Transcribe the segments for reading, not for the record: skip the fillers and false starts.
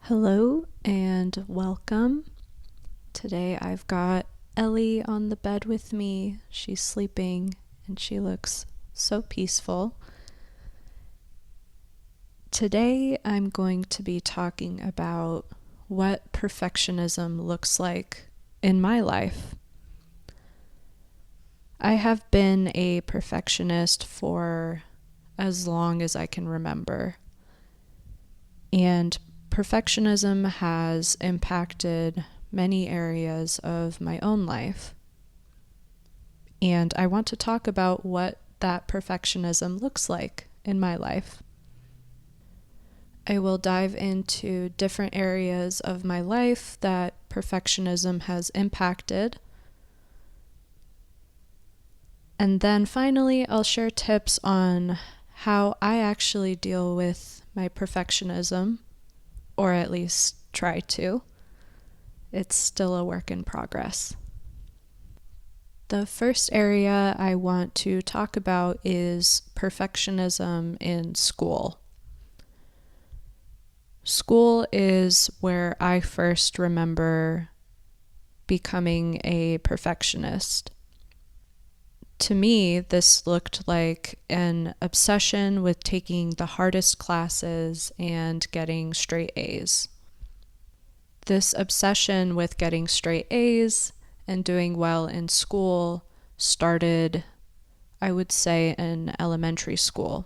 Hello and welcome. Today I've got Ellie on the bed with me. She's sleeping and she looks so peaceful. Today I'm going to be talking about what perfectionism looks like in my life. I have been a perfectionist for as long as I can remember. And perfectionism has impacted many areas of my own life. And I want to talk about what that perfectionism looks like in my life. I will dive into different areas of my life that perfectionism has impacted. And then finally, I'll share tips on how I actually deal with my perfectionism, or at least try to. It's still a work in progress. The first area I want to talk about is perfectionism in school. School is where I first remember becoming a perfectionist. To me, this looked like an obsession with taking the hardest classes and getting straight A's. This obsession with getting straight A's and doing well in school started, I would say, in elementary school.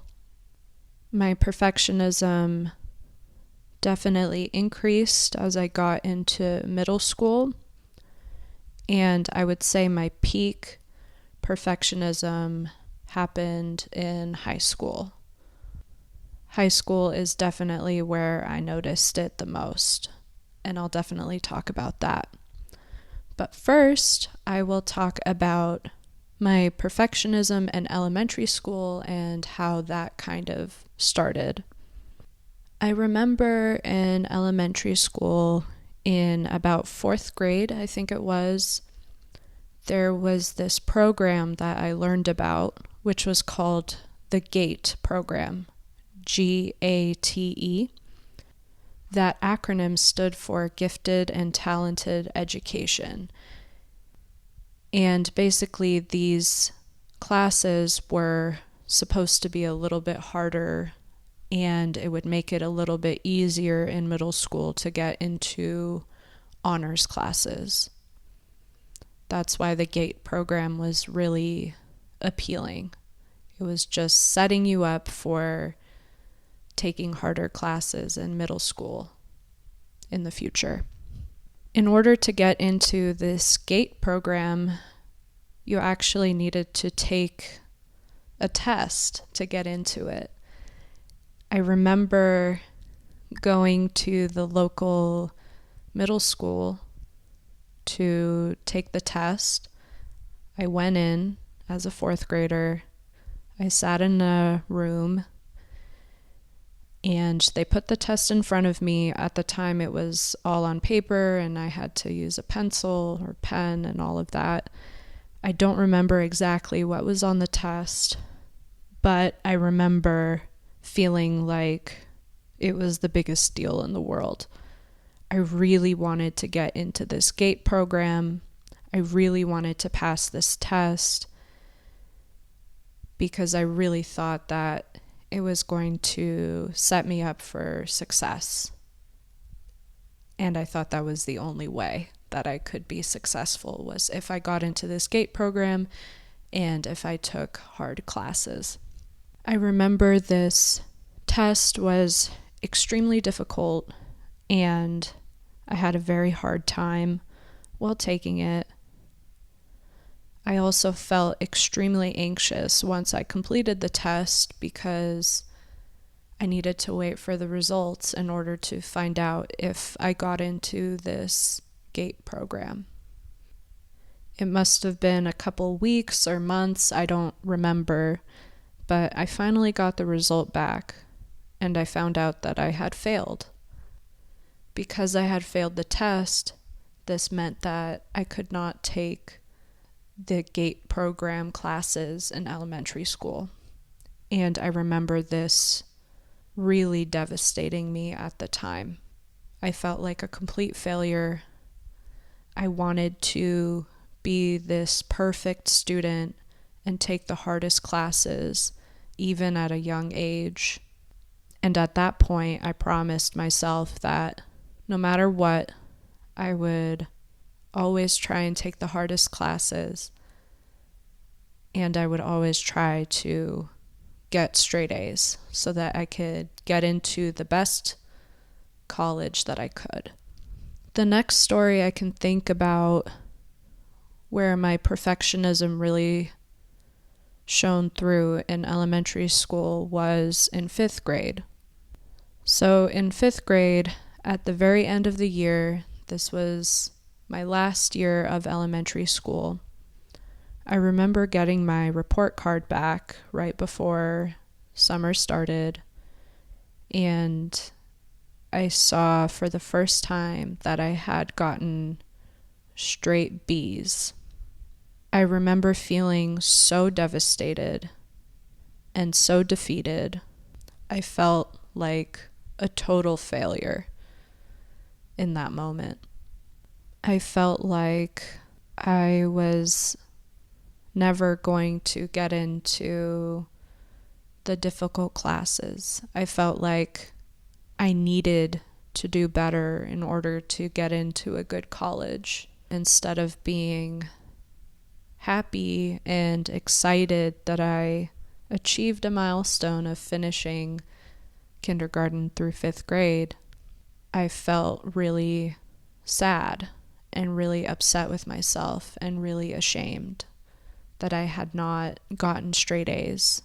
My perfectionism definitely increased as I got into middle school, and I would say my peak perfectionism happened in high school. High school is definitely where I noticed it the most, and I'll definitely talk about that. But first, I will talk about my perfectionism in elementary school and how that kind of started. I remember in elementary school, in about fourth grade, I think it was, there was this program that I learned about, which was called the GATE program, GATE. That acronym stood for Gifted and Talented Education. And basically, these classes were supposed to be a little bit harder, and it would make it a little bit easier in middle school to get into honors classes. That's why the GATE program was really appealing. It was just setting you up for taking harder classes in middle school in the future. In order to get into this GATE program, you actually needed to take a test to get into it. I remember going to the local middle school to take the test. I went in as a fourth grader. I sat in a room and they put the test in front of me. At the time, it was all on paper and I had to use a pencil or pen and all of that. I don't remember exactly what was on the test, but I remember feeling like it was the biggest deal in the world. I really wanted to get into this GATE program. I really wanted to pass this test because I really thought that it was going to set me up for success. And I thought that was the only way that I could be successful, was if I got into this GATE program and if I took hard classes. I remember this test was extremely difficult and I had a very hard time while taking it. I also felt extremely anxious once I completed the test because I needed to wait for the results in order to find out if I got into this GATE program. It must have been a couple weeks or months, I don't remember, but I finally got the result back and I found out that I had failed. Because I had failed the test, this meant that I could not take the GATE program classes in elementary school. And I remember this really devastating me at the time. I felt like a complete failure. I wanted to be this perfect student and take the hardest classes, even at a young age. And at that point, I promised myself that no matter what, I would always try and take the hardest classes, and I would always try to get straight A's so that I could get into the best college that I could. The next story I can think about where my perfectionism really shone through in elementary school was in 5th grade. So in 5th grade, at the very end of the year, this was my last year of elementary school, I remember getting my report card back right before summer started, and I saw for the first time that I had gotten straight B's. I remember feeling so devastated and so defeated. I felt like a total failure in that moment. I felt like I was never going to get into the difficult classes. I felt like I needed to do better in order to get into a good college, instead of being happy and excited that I achieved a milestone of finishing kindergarten through 5th grade. I felt really sad and really upset with myself and really ashamed that I had not gotten straight A's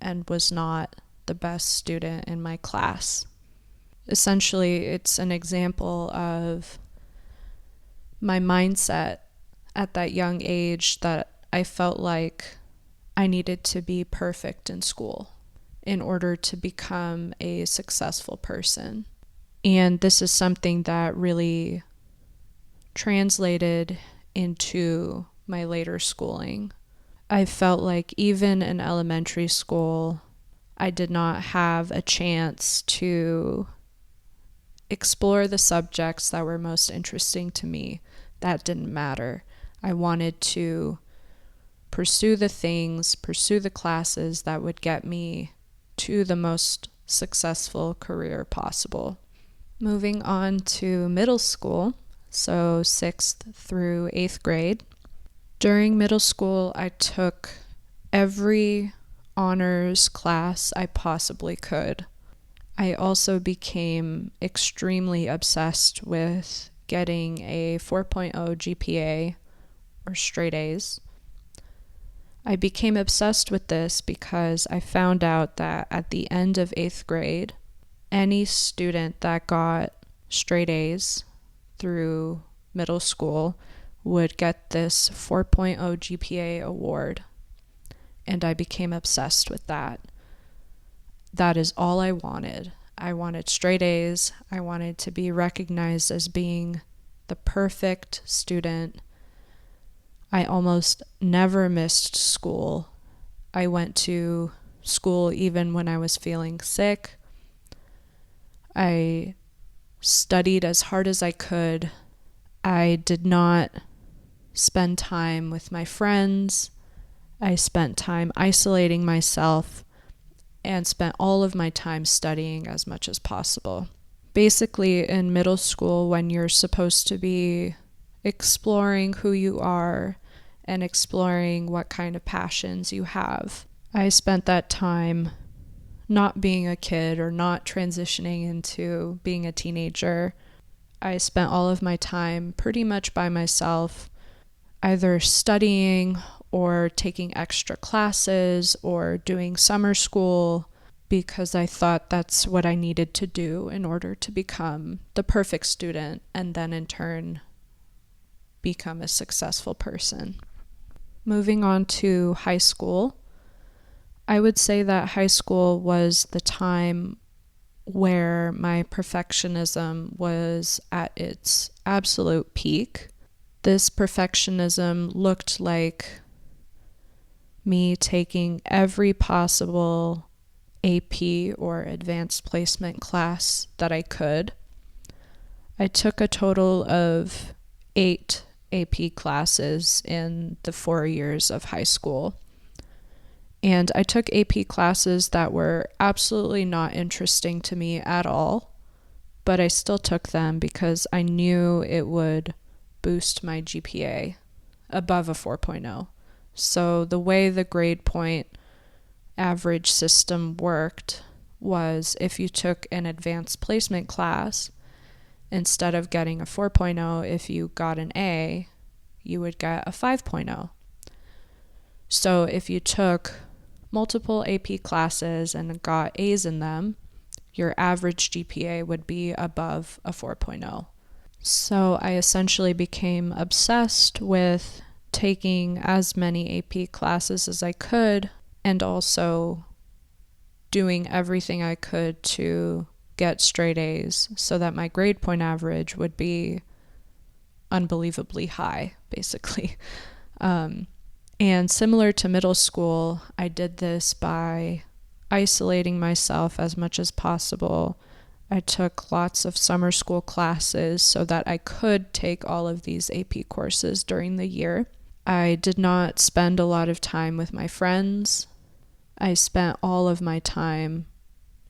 and was not the best student in my class. Essentially, it's an example of my mindset at that young age, that I felt like I needed to be perfect in school in order to become a successful person. And this is something that really translated into my later schooling. I felt like even in elementary school, I did not have a chance to explore the subjects that were most interesting to me. That didn't matter. I wanted to pursue the classes that would get me to the most successful career possible. Moving on to middle school, so 6th through 8th grade. During middle school, I took every honors class I possibly could. I also became extremely obsessed with getting a 4.0 GPA, or straight A's. I became obsessed with this because I found out that at the end of 8th grade, any student that got straight A's through middle school would get this 4.0 GPA award, and I became obsessed with that. That is all I wanted. I wanted straight A's. I wanted to be recognized as being the perfect student. I almost never missed school. I went to school even when I was feeling sick. I studied as hard as I could. I did not spend time with my friends. I spent time isolating myself and spent all of my time studying as much as possible. Basically, in middle school, when you're supposed to be exploring who you are and exploring what kind of passions you have, I spent that time not being a kid or not transitioning into being a teenager. I spent all of my time pretty much by myself, either studying or taking extra classes or doing summer school, because I thought that's what I needed to do in order to become the perfect student and then in turn become a successful person. Moving on to high school, I would say that high school was the time where my perfectionism was at its absolute peak. This perfectionism looked like me taking every possible AP or advanced placement class that I could. I took a total of 8 AP classes in the 4 years of high school. And I took AP classes that were absolutely not interesting to me at all, but I still took them because I knew it would boost my GPA above a 4.0. So the way the grade point average system worked was if you took an advanced placement class, instead of getting a 4.0, if you got an A, you would get a 5.0. So if you took multiple AP classes and got A's in them, your average GPA would be above a 4.0. So I essentially became obsessed with taking as many AP classes as I could and also doing everything I could to get straight A's so that my grade point average would be unbelievably high, basically. And similar to middle school, I did this by isolating myself as much as possible. I took lots of summer school classes so that I could take all of these AP courses during the year. I did not spend a lot of time with my friends. I spent all of my time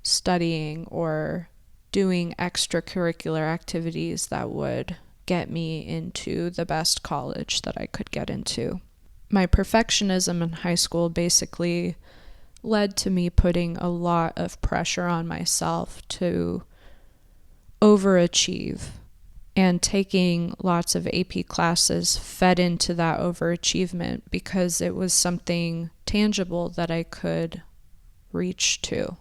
studying or doing extracurricular activities that would get me into the best college that I could get into. My perfectionism in high school basically led to me putting a lot of pressure on myself to overachieve, and taking lots of AP classes fed into that overachievement because it was something tangible that I could reach to.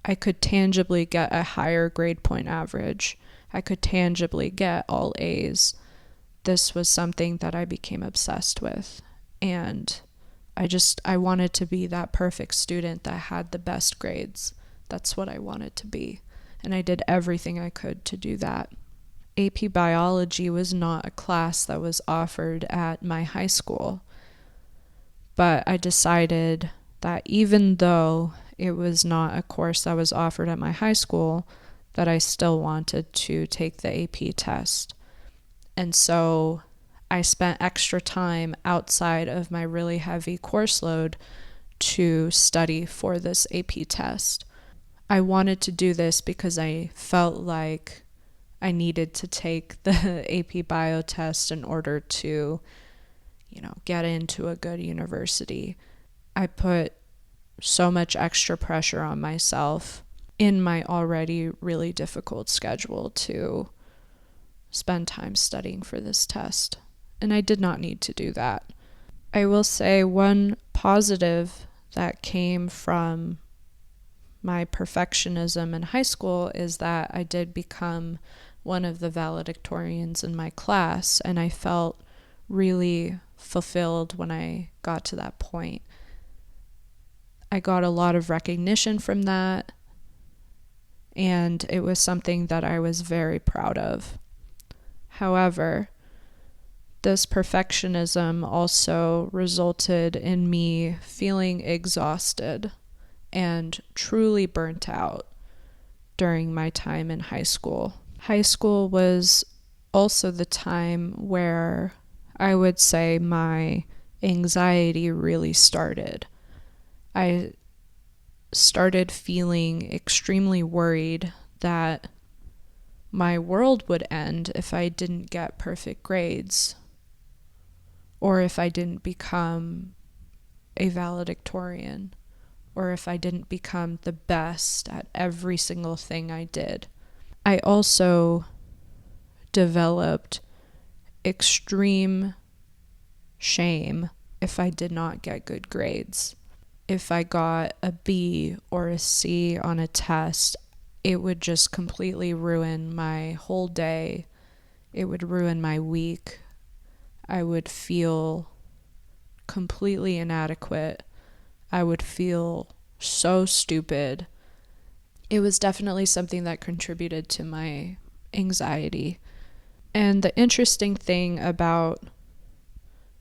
I could tangibly get a higher grade point average. I could tangibly get all A's. This was something that I became obsessed with. And I wanted to be that perfect student that had the best grades. That's what I wanted to be. And I did everything I could to do that. AP Biology was not a class that was offered at my high school. But I decided that even though it was not a course that was offered at my high school, that I still wanted to take the AP test. And so I spent extra time outside of my really heavy course load to study for this AP test. I wanted to do this because I felt like I needed to take the AP Bio test in order to, get into a good university. I put so much extra pressure on myself in my already really difficult schedule to spend time studying for this test. And I did not need to do that. I will say one positive that came from my perfectionism in high school is that I did become one of the valedictorians in my class, and I felt really fulfilled when I got to that point. I got a lot of recognition from that, and it was something that I was very proud of. However, this perfectionism also resulted in me feeling exhausted and truly burnt out during my time in high school. High school was also the time where I would say my anxiety really started. I started feeling extremely worried that my world would end if I didn't get perfect grades, or if I didn't become a valedictorian, or if I didn't become the best at every single thing I did. I also developed extreme shame if I did not get good grades. If I got a B or a C on a test, it would just completely ruin my whole day. It would ruin my week. I would feel completely inadequate. I would feel so stupid. It was definitely something that contributed to my anxiety. And the interesting thing about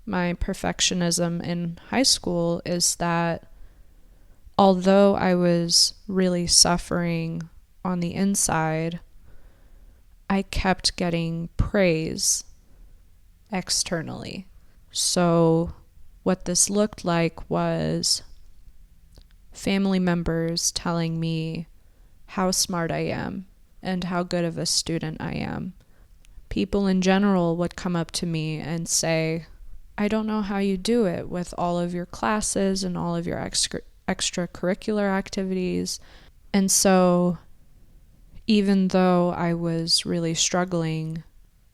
my perfectionism in high school is that although I was really suffering on the inside, I kept getting praise externally. So what this looked like was family members telling me how smart I am and how good of a student I am. People in general would come up to me and say, I don't know how you do it with all of your classes and all of your extracurricular activities. And so even though I was really struggling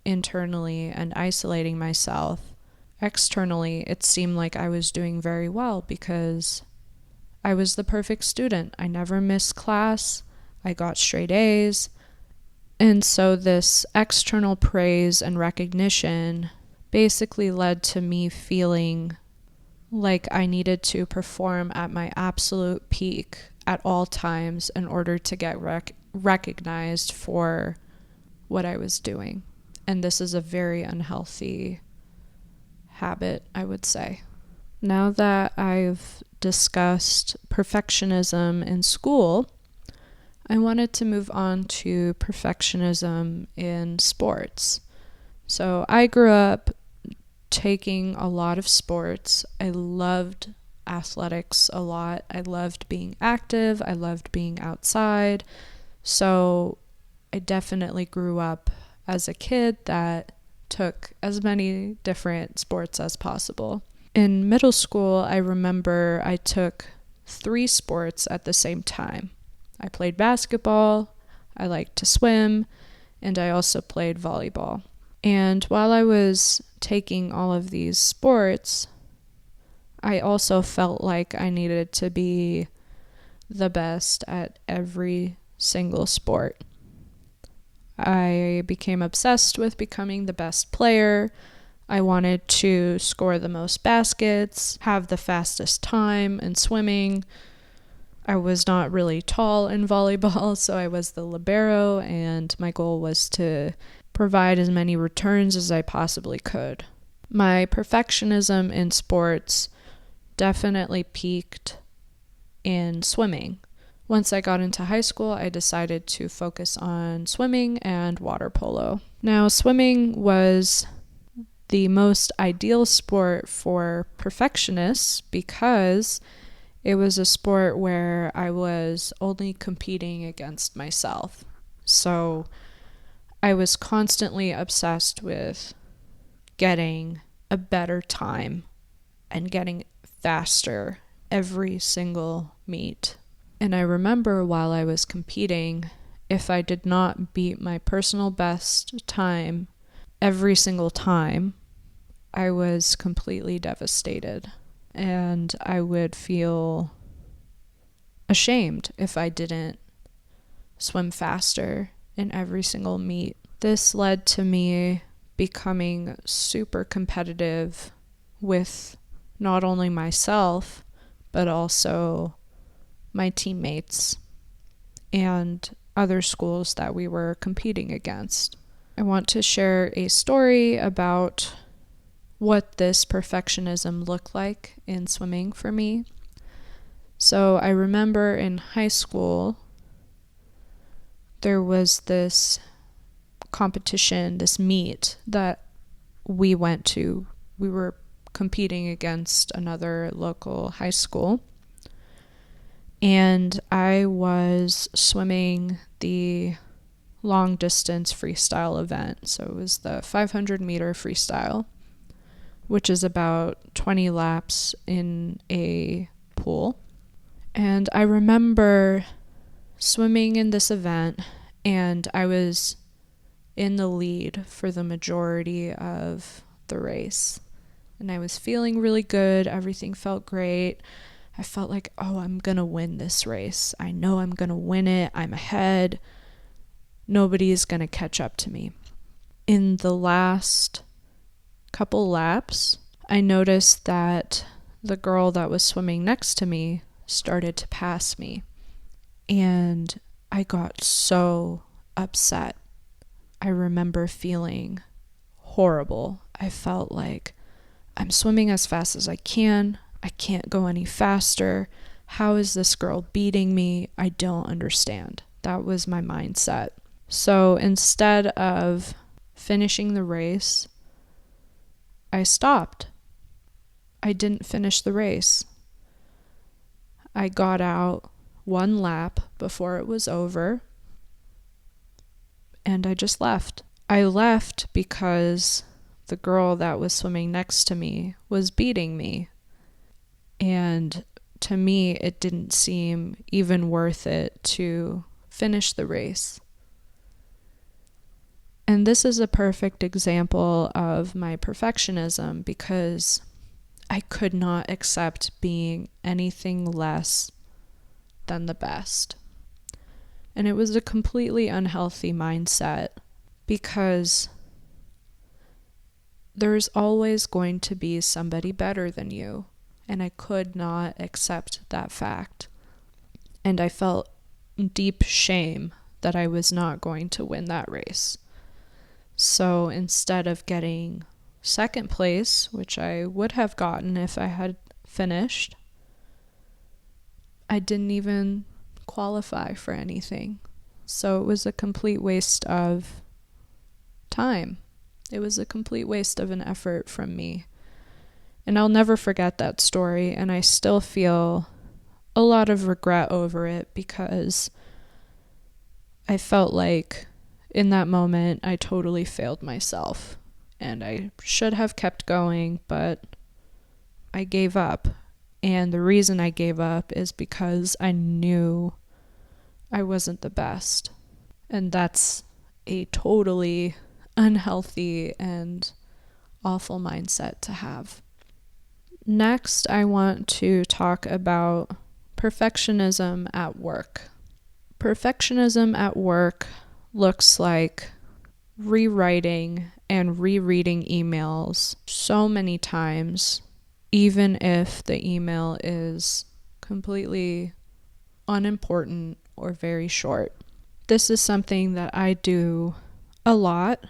internally and isolating myself, externally it seemed like I was doing very well because I was the perfect student. I never missed class. I got straight A's. And so this external praise and recognition basically led to me feeling like I needed to perform at my absolute peak at all times in order to get recognized for what I was doing. And this is a very unhealthy habit, I would say. Now that I've discussed perfectionism in school, I wanted to move on to perfectionism in sports. So I grew up taking a lot of sports. I loved athletics a lot. I loved being active. I loved being outside. So I definitely grew up as a kid that took as many different sports as possible. In middle school, I remember I took 3 sports at the same time. I played basketball, I liked to swim, and I also played volleyball. And while I was taking all of these sports, I also felt like I needed to be the best at every single sport. I became obsessed with becoming the best player. I wanted to score the most baskets, have the fastest time in swimming. I was not really tall in volleyball, so I was the libero, and my goal was to provide as many returns as I possibly could. My perfectionism in sports definitely peaked in swimming. Once I got into high school, I decided to focus on swimming and water polo. Now, swimming was the most ideal sport for perfectionists because it was a sport where I was only competing against myself. So I was constantly obsessed with getting a better time and getting faster every single meet. And I remember while I was competing, if I did not beat my personal best time every single time, I was completely devastated. And I would feel ashamed if I didn't swim faster in every single meet. This led to me becoming super competitive with not only myself, but also my teammates and other schools that we were competing against. I want to share a story about what this perfectionism looked like in swimming for me. So I remember in high school, there was this competition, this meet that we went to. We were competing against another local high school. And I was swimming the long distance freestyle event. So it was the 500 meter freestyle, which is about 20 laps in a pool. And I remember swimming in this event, and I was in the lead for the majority of the race. And I was feeling really good. Everything felt great. I felt like, oh, I'm going to win this race. I know I'm going to win it. I'm ahead. Nobody is going to catch up to me. In the last couple laps, I noticed that the girl that was swimming next to me started to pass me. And I got so upset. I remember feeling horrible. I felt like I'm swimming as fast as I can. I can't go any faster. How is this girl beating me? I don't understand. That was my mindset. So instead of finishing the race, I stopped. I didn't finish the race. I got out one lap before it was over, and I just left. I left because the girl that was swimming next to me was beating me. And to me, it didn't seem even worth it to finish the race. And this is a perfect example of my perfectionism because I could not accept being anything less than the best. And it was a completely unhealthy mindset because there's always going to be somebody better than you. And I could not accept that fact. And I felt deep shame that I was not going to win that race. So instead of getting second place, which I would have gotten if I had finished, I didn't even qualify for anything. So it was a complete waste of time. It was a complete waste of an effort from me. And I'll never forget that story, and I still feel a lot of regret over it because I felt like in that moment I totally failed myself. And I should have kept going, but I gave up. And the reason I gave up is because I knew I wasn't the best. And that's a totally unhealthy and awful mindset to have. Next, I want to talk about perfectionism at work. Perfectionism at work looks like rewriting and rereading emails so many times, even if the email is completely unimportant or very short. This is something that I do a lot,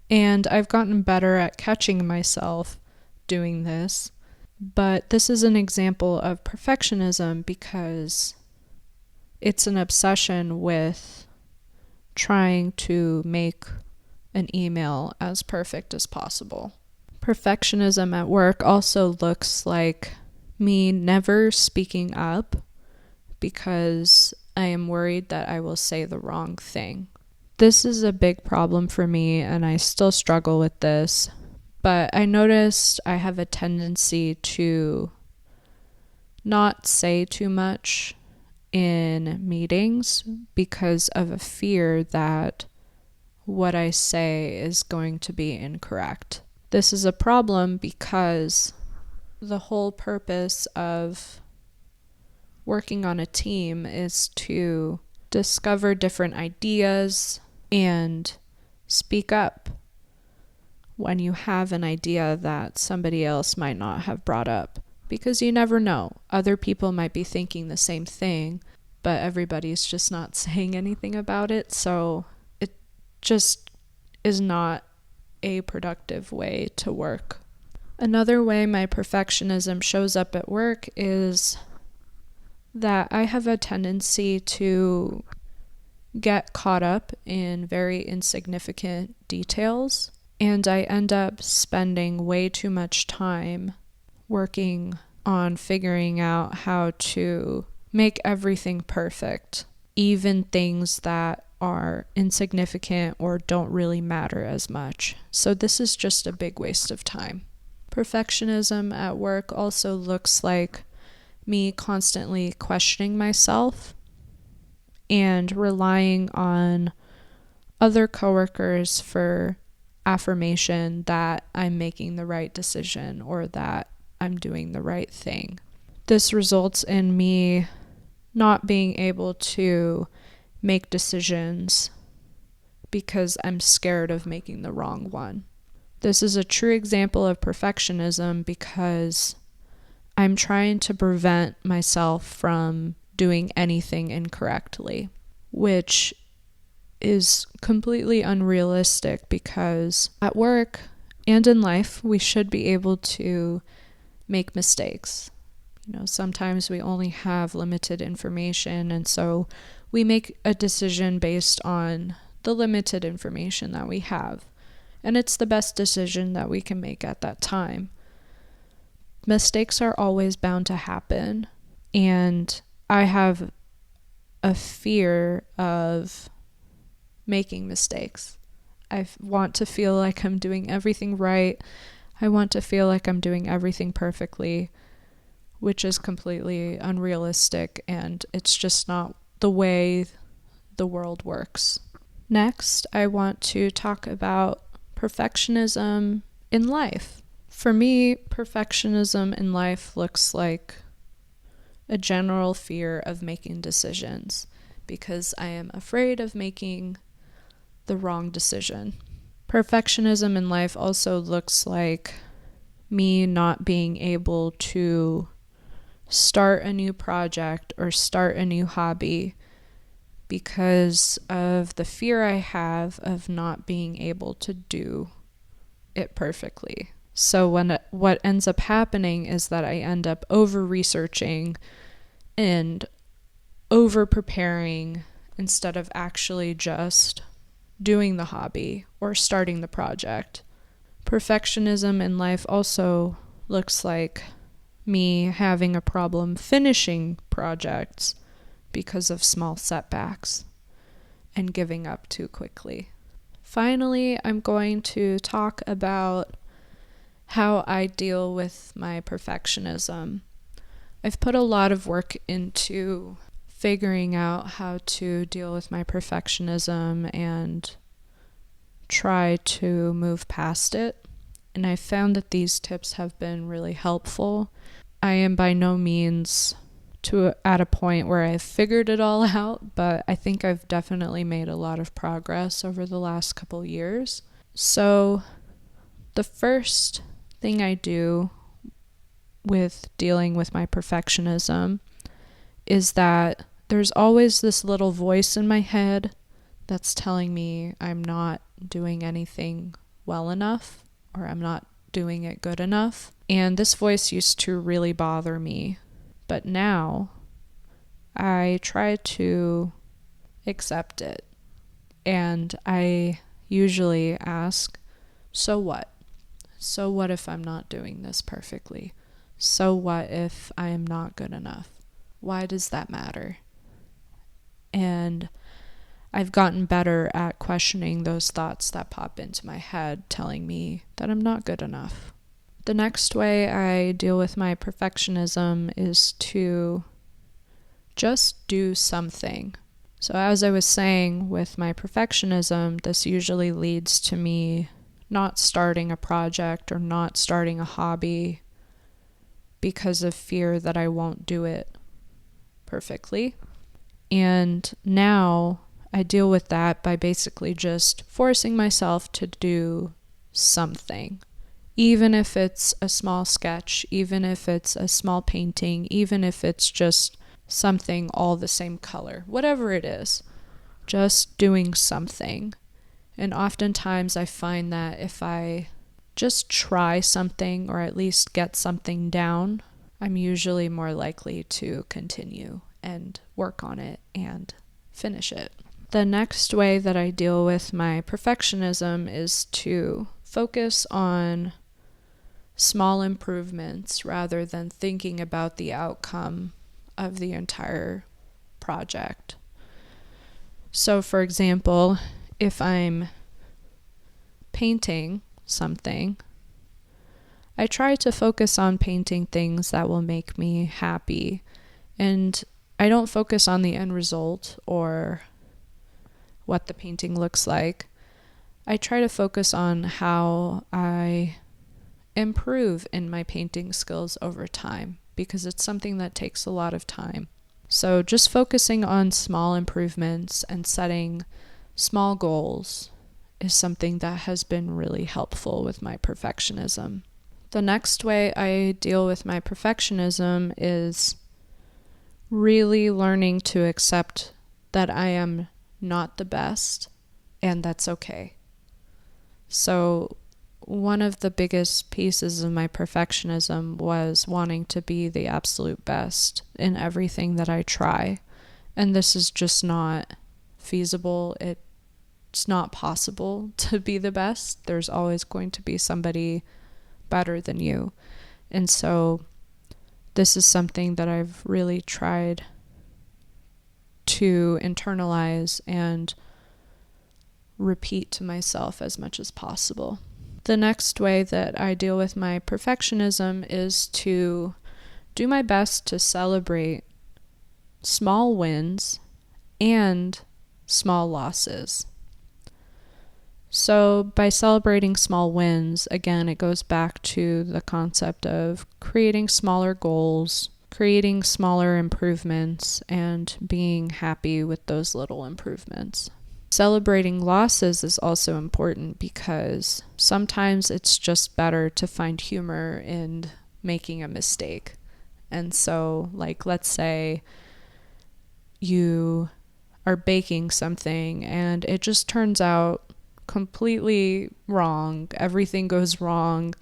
and I've gotten better at catching myself doing this. But this is an example of perfectionism because it's an obsession with trying to make an email as perfect as possible. Perfectionism at work also looks like me never speaking up because I am worried that I will say the wrong thing. This is a big problem for me, and I still struggle with this, but I noticed I have a tendency to not say too much in meetings because of a fear that what I say is going to be incorrect. This is a problem because the whole purpose of working on a team is to discover different ideas and speak up when you have an idea that somebody else might not have brought up. Because you never know. Other people might be thinking the same thing, but everybody's just not saying anything about it. So it just is not a productive way to work. Another way my perfectionism shows up at work is that I have a tendency to get caught up in very insignificant details, and I end up spending way too much time working on figuring out how to make everything perfect, even things that are insignificant or don't really matter as much. So this is just a big waste of time. Perfectionism at work also looks like me constantly questioning myself and relying on other coworkers for affirmation that I'm making the right decision or that I'm doing the right thing. This results in me not being able to make decisions because I'm scared of making the wrong one. This is a true example of perfectionism because I'm trying to prevent myself from doing anything incorrectly, which is completely unrealistic because at work and in life, we should be able to make mistakes. Sometimes we only have limited information, and so we make a decision based on the limited information that we have. And it's the best decision that we can make at that time. Mistakes are always bound to happen. And I have a fear of making mistakes. I want to feel like I'm doing everything right. I want to feel like I'm doing everything perfectly, which is completely unrealistic, and it's just not the way the world works. Next, I want to talk about perfectionism in life. For me, perfectionism in life looks like a general fear of making decisions because I am afraid of making the wrong decision. Perfectionism in life also looks like me not being able to start a new project or start a new hobby because of the fear I have of not being able to do it perfectly. So what ends up happening is that I end up over-researching and over-preparing instead of actually just doing the hobby or starting the project. Perfectionism in life also looks like me having a problem finishing projects because of small setbacks and giving up too quickly. Finally, I'm going to talk about how I deal with my perfectionism. I've put a lot of work into figuring out how to deal with my perfectionism and try to move past it. And I found that these tips have been really helpful. I am by no means at a point where I've figured it all out, but I think I've definitely made a lot of progress over the last couple years. So the first thing I do with dealing with my perfectionism is that there's always this little voice in my head that's telling me I'm not doing anything well enough or I'm not doing it good enough. And this voice used to really bother me. But now I try to accept it. And I usually ask, so what? So what if I'm not doing this perfectly? So what if I am not good enough? Why does that matter? And I've gotten better at questioning those thoughts that pop into my head, telling me that I'm not good enough. The next way I deal with my perfectionism is to just do something. So as I was saying, with my perfectionism, this usually leads to me not starting a project or not starting a hobby because of fear that I won't do it perfectly. And now I deal with that by basically just forcing myself to do something. Even if it's a small sketch, even if it's a small painting, even if it's just something all the same color, whatever it is, just doing something. And oftentimes I find that if I just try something or at least get something down, I'm usually more likely to continue and work on it and finish it. The next way that I deal with my perfectionism is to focus on small improvements rather than thinking about the outcome of the entire project. So, for example, if I'm painting something, I try to focus on painting things that will make me happy, and I don't focus on the end result or what the painting looks like. I try to focus on how I improve in my painting skills over time because it's something that takes a lot of time. So just focusing on small improvements and setting small goals is something that has been really helpful with my perfectionism. The next way I deal with my perfectionism is really learning to accept that I am not the best, and that's okay. So one of the biggest pieces of my perfectionism was wanting to be the absolute best in everything that I try. And this is just not feasible. It it's not possible to be the best. There's always going to be somebody better than you. And so this is something that I've really tried to internalize and repeat to myself as much as possible. The next way that I deal with my perfectionism is to do my best to celebrate small wins and small losses. So by celebrating small wins, again, it goes back to the concept of creating smaller goals, creating smaller improvements, and being happy with those little improvements. Celebrating losses is also important because sometimes it's just better to find humor in making a mistake. And so, like, let's say you are baking something and it just turns out completely wrong. Everything goes wrong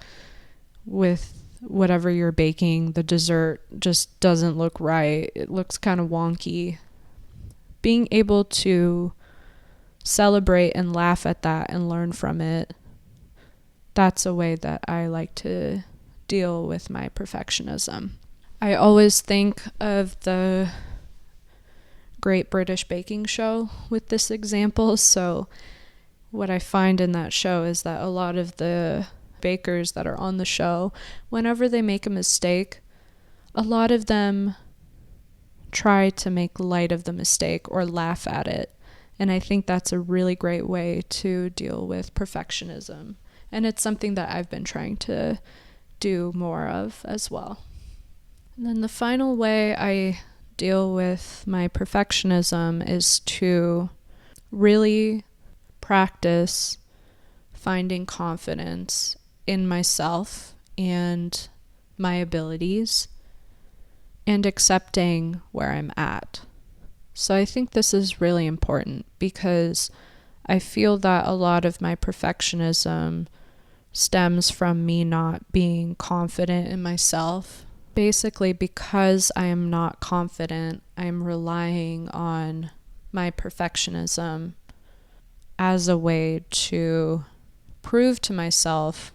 with whatever you're baking. The dessert just doesn't look right. It looks kind of wonky. Being able to celebrate and laugh at that and learn from it, that's a way that I like to deal with my perfectionism. I always think of the Great British Baking Show with this example. So what I find in that show is that a lot of the bakers that are on the show, whenever they make a mistake, a lot of them try to make light of the mistake or laugh at it. And I think that's a really great way to deal with perfectionism. And it's something that I've been trying to do more of as well. And then the final way I deal with my perfectionism is to really practice finding confidence in myself and my abilities and accepting where I'm at. So I think this is really important because I feel that a lot of my perfectionism stems from me not being confident in myself. Basically, because I am not confident, I'm relying on my perfectionism as a way to prove to myself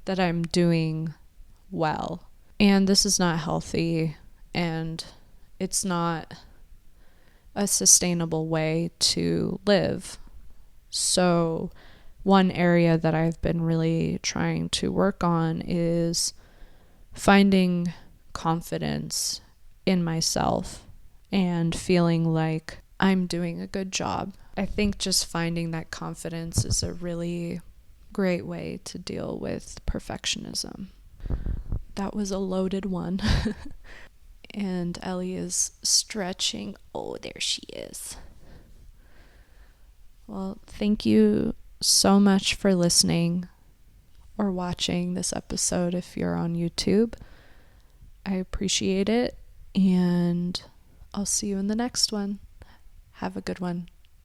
that I'm doing well. And this is not healthy, and it's not a sustainable way to live. So one area that I've been really trying to work on is finding confidence in myself and feeling like I'm doing a good job. I think just finding that confidence is a really great way to deal with perfectionism. That was a loaded one. And Ellie is stretching. Oh, there she is. Well, thank you so much for listening or watching this episode if you're on YouTube. I appreciate it, and I'll see you in the next one. Have a good one.